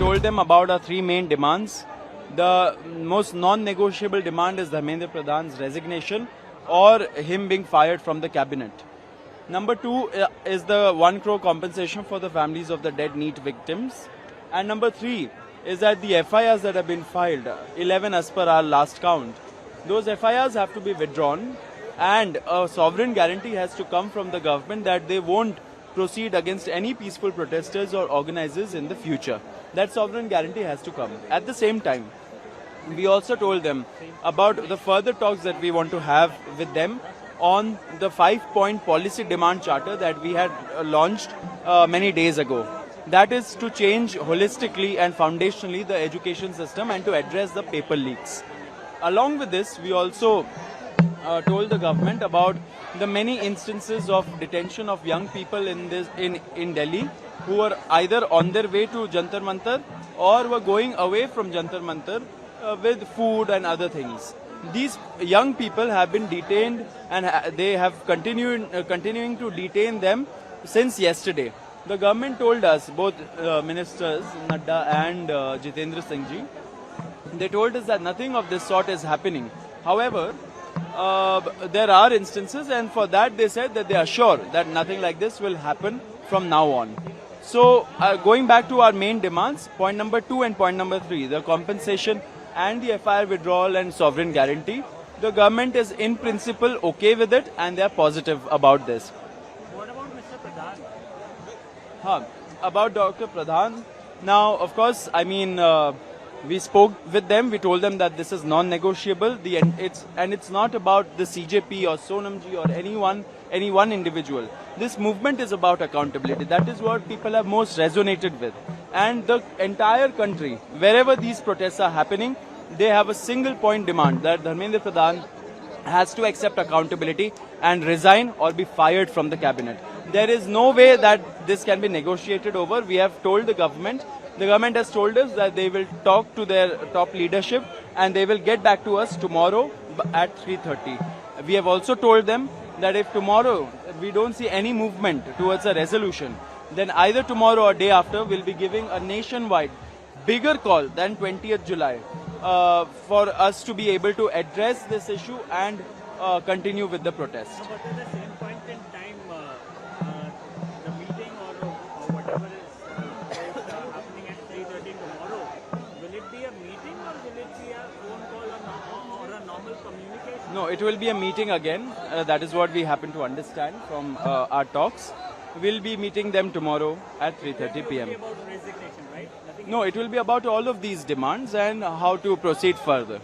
told them about our three main demands. The most non-negotiable demand is Dharmendra Pradhan's resignation or him being fired from the cabinet. Number two is the 1 crore compensation for the families of the dead NEET victims. And number three is that the FIRs that have been filed, 11 as per our last count, those FIRs have to be withdrawn and a sovereign guarantee has to come from the government that they won't proceed against any peaceful protesters or organizers in the future. That sovereign guarantee has to come. At the same time, we also told them about the further talks that we want to have with them on the 5-point policy demand charter that we had launched many days ago. That is to change holistically and foundationally the education system and to address the paper leaks. Along with this, we also told the government about the many instances of detention of young people in Delhi who were either on their way to Jantar Mantar or were going away from Jantar Mantar with food and other things. These young people have been detained and they have continuing to detain them since yesterday. The government told us, both ministers, Nadda and Jitendra Singh ji, they told us that nothing of this sort is happening. However, there are instances, and for that they said that they are sure that nothing like this will happen from now on. So, going back to our main demands, point number 2 and point number 3, the compensation and the FIR withdrawal and sovereign guarantee, the government is in principle okay with it and they are positive about this. What about Mr. Pradhan? About Dr. Pradhan, now of course, I mean, we spoke with them, we told them that this is non-negotiable, it's not about the CJP or Sonamji or any one individual. This movement is about accountability. That is what people have most resonated with. And the entire country, wherever these protests are happening, they have a single point demand that Dharmendra Pradhan has to accept accountability and resign or be fired from the cabinet. There is no way that this can be negotiated over. We have told the government has told us that they will talk to their top leadership and they will get back to us tomorrow at 3:30. We have also told them that if tomorrow we don't see any movement towards a resolution, then either tomorrow or day after we'll be giving a nationwide bigger call than 20th July for us to be able to address this issue and continue with the protest. No, but at the same point in time, the meeting or whatever is happening at 3:30 tomorrow, will it be a meeting or will it be a phone call or a normal communication? No, it will be a meeting again. That is what we happen to understand from our talks. We'll be meeting them tomorrow at 3:30 p.m. It will be about resignation, right? Nothing No, it will be about all of these demands and how to proceed further.